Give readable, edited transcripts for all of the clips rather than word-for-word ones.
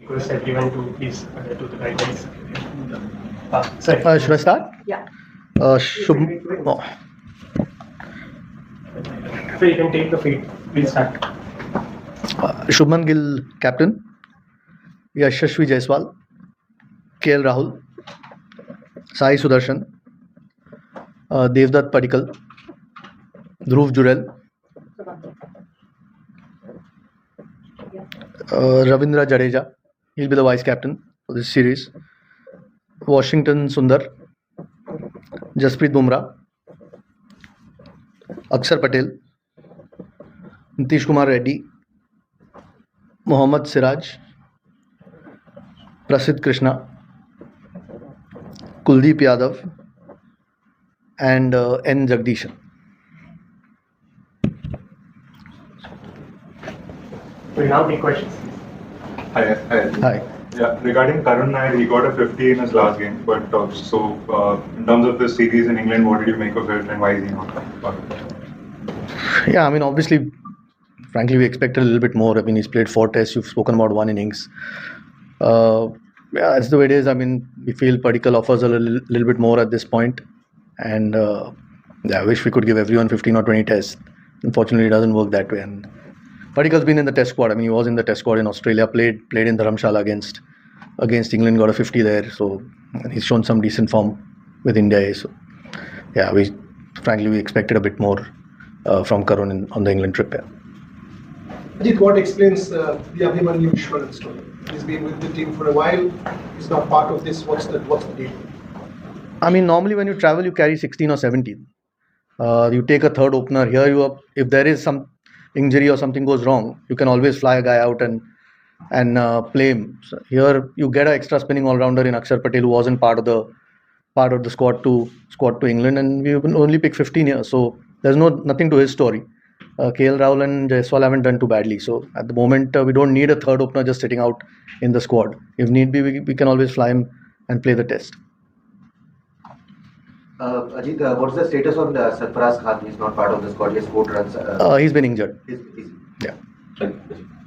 Request everyone to please adhere to the guidelines. Should I start? Yeah. Oh. So you can take the feed. Please start. Shubman Gill, captain. Yashashvi Jaiswal, KL Rahul, Sai Sudarshan, Devdutt Padikkal, Dhruv Jurel, Ravindra Jadeja. He'll be the vice captain for this series. Washington Sundar, Jasprit Bumrah, Akshar Patel, Nitish Kumar Reddy, Mohammad Siraj, Prasidh Krishna, Kuldeep Yadav, and N. Jagdishan. We'll now take questions. Hi. Yeah, regarding Karun Nair, he got a 50 in his last game, but in terms of the series in England, what did you make of it and why is he not part of it? Yeah, I mean, obviously, frankly, we expected a little bit more. I mean, he's played 4 tests, you've spoken about 1 innings. Yeah, that's the way it is. I mean, we feel Padikkal offers a little bit more at this point. And yeah, I wish we could give everyone 15 or 20 tests. Unfortunately, it doesn't work that way. And Padikkal's been in the test squad. I mean, he was in the test squad in Australia, played in Dharamshala against England, got a 50 there. So and he's shown some decent form with India. So yeah, we expected a bit more from Karun on the England trip. Yeah. Ajit, what explains the Abhimanyu Vishwanan story? He's been with the team for a while. He's not part of this. What's the deal? I mean, normally when you travel, you carry 16 or 17. You take a third opener. Here, if there is some injury or something goes wrong, you can always fly a guy out and play him. So here, you get an extra spinning all-rounder in Akshar Patel, who wasn't part of the squad to England, and we only pick 15 here. So there's nothing to his story. KL Rahul and Jaiswal haven't done too badly. So at the moment, we don't need a third opener just sitting out in the squad. If need be, we can always fly him and play the test. Ajit, what's the status on Sarfaraz Khan? He's not part of the squad. He has 4 runs. He's been injured. Yeah.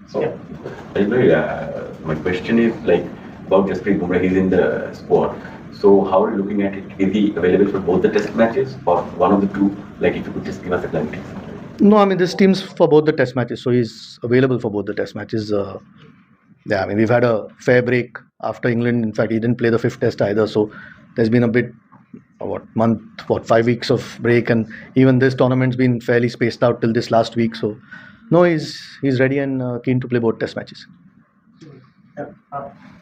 So, my question is about Jasprit Bumrah. He's in the squad. So, how are you looking at it? Is he available for both the test matches or one of the two? If you could just give us a clarity. No, I mean, this team's for both the test matches, so he's available for both the test matches. Yeah, I mean, we've had a fair break after England. In fact, he didn't play the 5th test either, so there's been a bit 5 weeks of break, and even this tournament's been fairly spaced out till this last week. So no, he's ready and keen to play both test matches.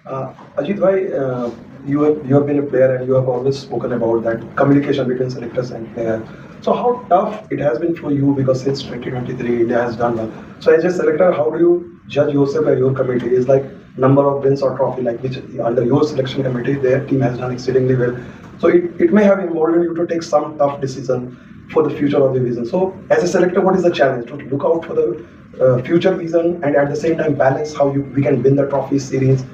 Ajit, why you have been a player and you have always spoken about that communication between selectors and players. So how tough it has been for you, because since 2023 India has done well. So as a selector, how do you judge yourself and your committee? Is number of wins or trophy, which under your selection committee their team has done exceedingly well. So it may have emboldened you to take some tough decision for the future of the vision. So as a selector, what is the challenge? To look out for the future vision and at the same time balance how we can win the trophy series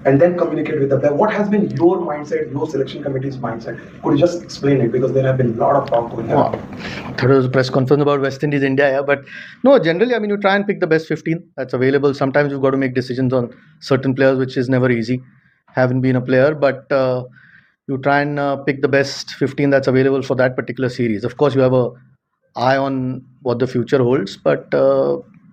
and then communicate with the player. What has been your mindset, your selection committee's mindset? Could you just explain it? Because there have been a lot of talk going on. I thought it was a press conference about West Indies, India, yeah. But no, generally, I mean, you try and pick the best 15 that's available. Sometimes you've got to make decisions on certain players, which is never easy. Haven't been a player, but you try and pick the best 15 that's available for that particular series. Of course, you have an eye on what the future holds, but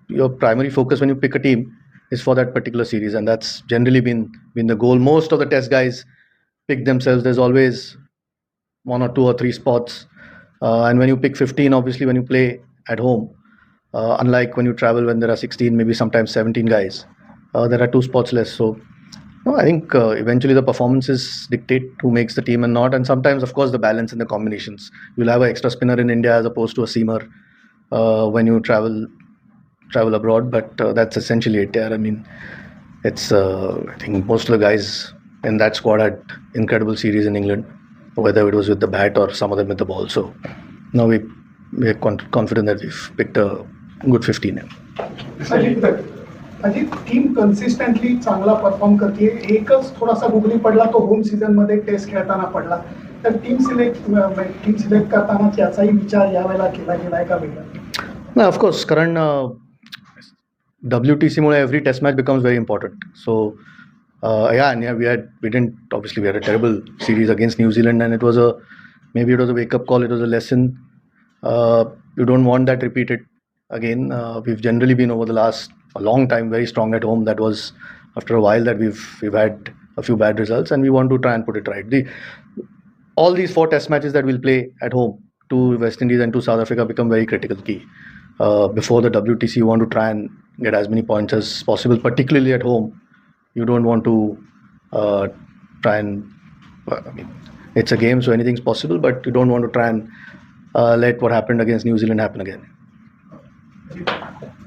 your primary focus when you pick a team is for that particular series, and that's generally been the goal. Most of the test guys pick themselves. There's always 1 or 2 or 3 spots, and when you pick 15, obviously when you play at home, unlike when you travel when there are 16, maybe sometimes 17 guys, there are 2 spots less. So no, I think eventually the performances dictate who makes the team and not, and sometimes of course the balance in the combinations. You'll have an extra spinner in India as opposed to a seamer when you travel abroad, but that's essentially it. Yeah, I mean, it's I think most of the guys in that squad had incredible series in England, whether it was with the bat or some of them with the ball. So now we're confident that we've picked a good 15. Yeah. Ajit team consistently चांगला perform करते. एकच थोडासा googly पडला तो home season मध्ये test खेळताना पडला. तर टीम सिलेक्ट करताना त्याचाही विचार यावेळेला केला गेलाय का वेगळा? No, of course, Karan, WTC Mule every test match becomes very important. So we didn't, obviously we had a terrible series against New Zealand, and maybe it was a wake-up call, it was a lesson. You don't want that repeated again. We've generally been over the last a long time very strong at home. That was after a while that we've had a few bad results, and we want to try and put it right. All these 4 test matches that we'll play at home to West Indies and to South Africa become very critical key. Before the WTC, you want to try and get as many points as possible, particularly at home. You don't want to try and, it's a game, so anything's possible, but you don't want to try and let what happened against New Zealand happen again.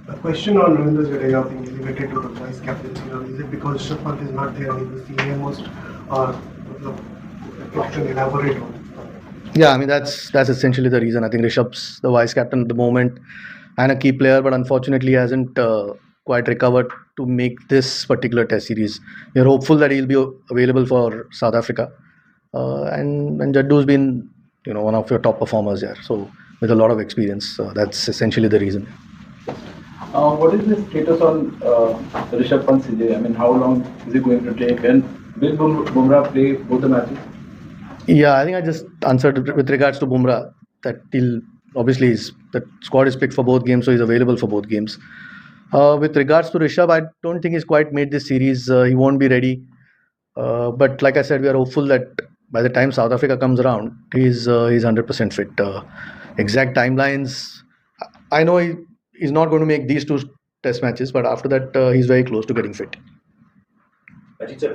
A question on Ravindra Jadeja being elevated to the vice captaincy. Is it because SHUBMAN is not there and he's the senior most, or if you can elaborate on it? Yeah, that's essentially the reason. I think Rishabh's the vice captain at the moment and a key player, but unfortunately hasn't quite recovered to make this particular test series. We're hopeful that he'll be available for South Africa. And Jaddu's been, one of your top performers there. So with a lot of experience, that's essentially the reason. What is the status on Rishabh Pant's injury? How long is it going to take? And will Bumrah play both the matches? Yeah, I think I just answered with regards to Bumrah that obviously the squad is picked for both games, so he's available for both games. With regards to Rishabh, I don't think he's quite made this series. He won't be ready. But like I said, we are hopeful that by the time South Africa comes around, he's 100% fit. Exact timelines, I know he's not going to make these 2 test matches, but after that he's very close to getting fit. Ajit sir,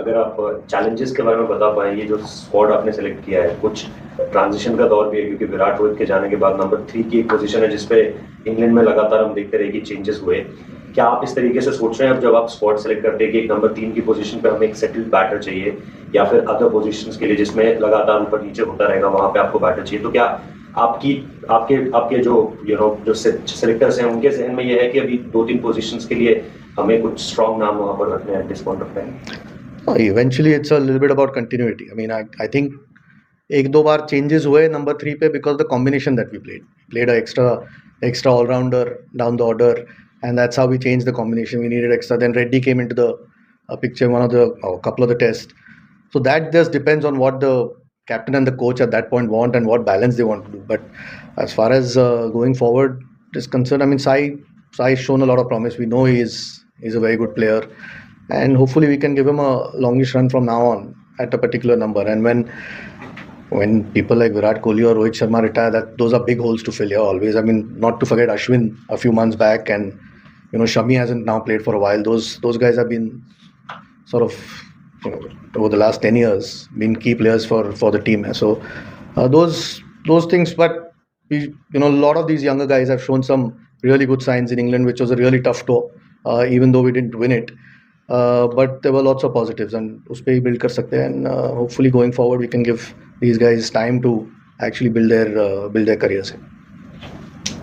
अगर आप challenges के बारे में बता पाएं, ये जो squad आपने सेलेक्ट किया है, कुछ ट्रांजिशन का दौर भी है क्योंकि विराट रोहित के जाने के बाद नंबर 3 की एक पोजीशन है जिसपे इंग्लैंड में लगातार हम देखते रहे कि चेंजेस हुए. क्या आप इस तरीके से सोच रहे हैं अब जब आप स्क्वाड सेलेक्ट करते हैं कि एक नंबर 3 की पोजीशन पे हमें एक सेटल्ड बैटर चाहिए, या फिर अदर पोजीशंस के लिए जिसमें लगातार ऊपर नीचे होता रहेगा वहां पे आपको बैटर चाहिए, तो क्या आपके जो सेलेक्टर्स हैं उनके जहन में ये है कि अभी 2-3 पोजीशंस के लिए हमें कुछ स्ट्रॉन्ग नाम वहां पर रखने हैं this point of time? Eventually it's a little bit about continuity. I think 1-2 bar changes हुए नंबर 3 पे because the combination that we played an extra all-rounder down the order, and that's how we changed the combination. We needed extra. Then Reddy came into the picture a couple of the tests. So that just depends on what the captain and the coach at that point want and what balance they want to do. But as far as going forward is concerned, Sai's shown a lot of promise. We know he's a very good player, and hopefully we can give him a longish run from now on at a particular number. And when people like Virat Kohli or Rohit Sharma retire, those are big holes to fill here always. Not to forget Ashwin a few months back, and Shami hasn't now played for a while. Those guys have been sort of over the last 10 years been key players for the team. So those things, but a lot of these younger guys have shown some really good signs in England, which was a really tough tour, even though we didn't win it. But there were lots of positives, and us pe hi build kar sakte hain, and hopefully going forward we can give these guys time to actually build their careers.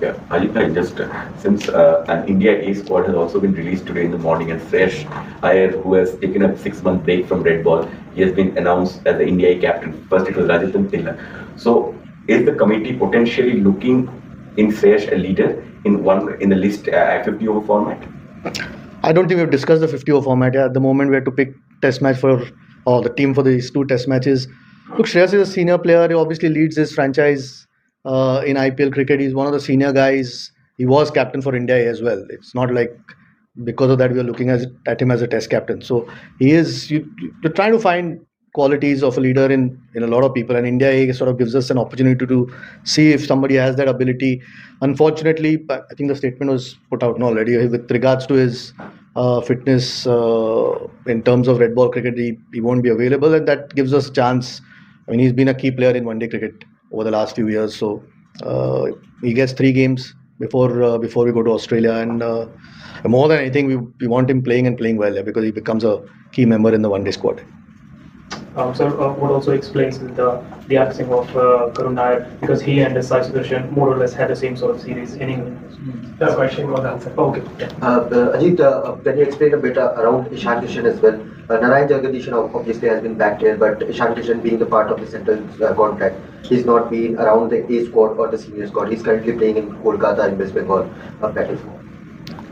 Yeah, Ajit, just since an India A squad has also been released today in the morning, and IYER, who has taken a 6-month break from red ball, he has been announced as the India A captain. First it was Rajathan Tilla. So is the committee potentially looking in Shreyas a leader in the list 50-over format? I don't think we've discussed the 50-over format yet. At the moment we have to pick test match or the team for these 2 test matches. Look, Shreyas is a senior player. He obviously leads his franchise in IPL cricket. He's one of the senior guys. He was captain for India as well. It's not like because of that we are looking at him as a test captain. So he is, you're trying to find qualities of a leader in a lot of people, and India A sort of gives us an opportunity to see if somebody has that ability. Unfortunately, I think the statement was put out already with regards to his fitness in terms of red ball cricket. He won't be available, and that gives us a chance. He's been a key player in one-day cricket over the last few years, so he gets 3 games before we go to Australia, and more than anything we want him playing and playing well, because he becomes a key member in the one-day squad. What also explains the absence of Karun Nair, because he and Sai Sudarshan more or less had the same sort of series in England. The question was answered. Okay. Ajit, can you explain a bit around Ishan Kishan as well? Narayan Jagadish obviously has been back here, but Ishan Kishan being the part of the central contract, he's not been around the A squad or the senior squad. He's currently playing in Kolkata in West Bengal battlefield.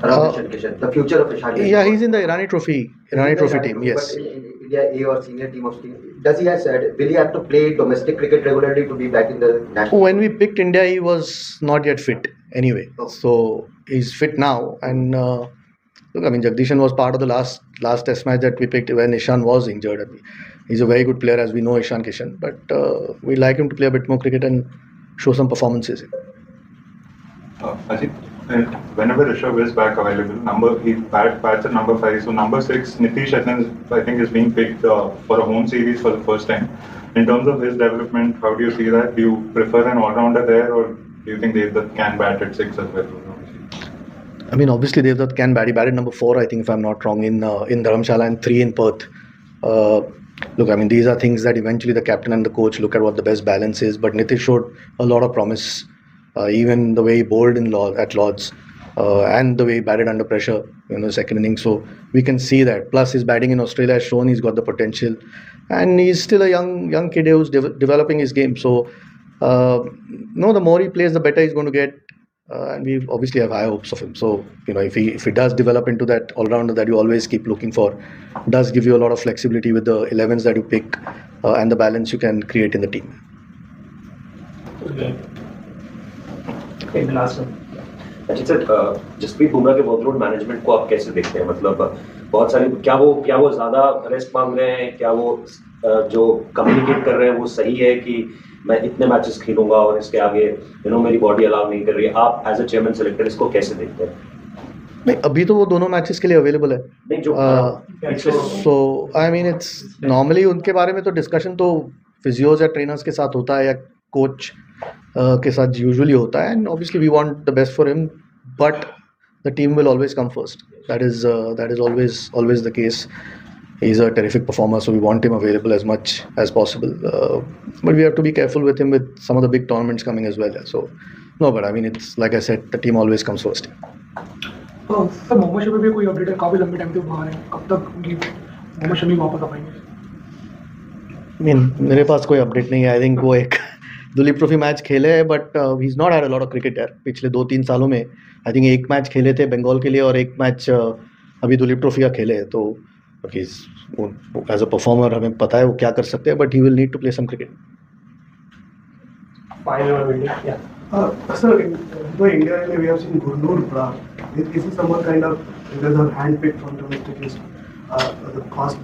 around Ishan Kishan, the future of Ishan Kishan? Yeah, he's in the Irani Trophy team. Yes. But in India A or senior team of team, does he have said, will he have to play domestic cricket regularly to be back in the national? When we picked India, he was not yet fit anyway. Oh. So he's fit now. And look, I mean, Jagdishan was part of the last test match that we picked when Ishan was injured. I mean, he's a very good player, as we know, Ishan Kishan. But we'd like him to play a bit more cricket and show some performances. Ajit, whenever Rishabh is back available, he bats at number 5. So number 6, Nitish, I think, is being picked for a home series for the first time. In terms of his development, how do you see that? Do you prefer an all-rounder there, or do you think Devdutt can bat at 6 as well? I mean, obviously Devdutt can bat. He batted number 4, I think, if I'm not wrong, in Dharamshala, and 3 in Perth. Look, I mean, these are things that eventually the captain and the coach look at what the best balance is. But Nitish showed a lot of promise. Even the way he bowled at Lords and the way he batted under pressure in the second innings. So we can see that. Plus his batting in Australia has shown he's got the potential. And he's still a young kid who's developing his game. So, the more he plays, the better he's going to get. And we obviously have high hopes of him. So, if he does develop into that all-rounder that you always keep looking for, does give you a lot of flexibility with the 11s that you pick and the balance you can create in the team. Okay, the last one. अच्छा sir, Jasprit Bumrah के workload management को आप कैसे देखते हैं? मतलब बहुत सारी क्या वो ज़्यादा रेस्ट मांग रहे हैं? क्या वो जो कम्युनिकेट कर रहे हैं वो सही है कि मैं इतने मैचेस खेलूंगा और इसके आगे मेरी बॉडी अलाउ नहीं कर रही है? आप एज अ चेयरमैन सेलेक्टर इसको कैसे देखते हैं? नहीं, अभी तो वो दोनों मैचेस के लिए अवेलेबल है. नहीं, जो सो आई मीन इट्स नॉर्मली उनके बारे में तो डिस्कशन तो फिजियोज या ट्रेनर्स के साथ होता है या कोच के साथ यूजुअली होता है. And obviously we want the best for him, but the team will always come first. That is always the case. He's a terrific performer, so we want him available as much as possible. But we have to be careful with him with some of the big tournaments coming as well. So no, but I mean, it's like I said, the team always comes first. Sir, Mohammed Shami पे कोई update है? काफी लंबे time से बाहर है, कब तक मोहम्मद शमी वापस आ पाएंगे? मेरे पास कोई अपडेट नहीं है. आई थिंक वो एक दुलीप ट्रॉफी मैच खेले हैं, but he is not had a lot of cricket यार. पिछले 2-3 सालों में आई थिंक एक मैच खेले थे बंगाल के लिए और एक मैच अभी दुलीप ट्रॉफी का खेले. तो एज अ परफॉर्मर हमें पता है वो क्या कर सकते हैं, but he will need to play some cricket. Sir, in India, we have seen Gurnur Brar. Is he someone kind of handpicked from domestic list as a fast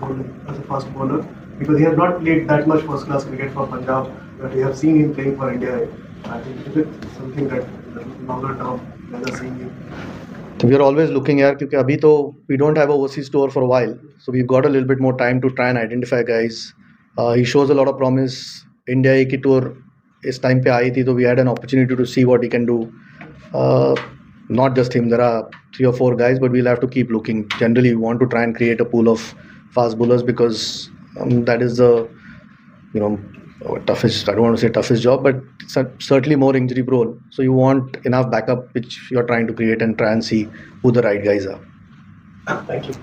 bowler? Because he has not played that much first-class cricket for Punjab, but we have seen him playing for India. I think is it something that in the longer term we are seeing him? We are always looking here because abhi to we don't have a overseas tour for a while, so we've got a little bit more time to try and identify guys. He shows a lot of promise. India ki tour इस time पे आई थी, तो we had an opportunity to see what he can do. Not just him, there are 3 or 4 guys, but we'll have to keep looking. Generally, we want to try and create a pool of fast bowlers because that is the toughest. I don't want to say toughest job, but it's certainly more injury prone. So you want enough backup, which you're trying to create and try and see who the right guys are. Thank you.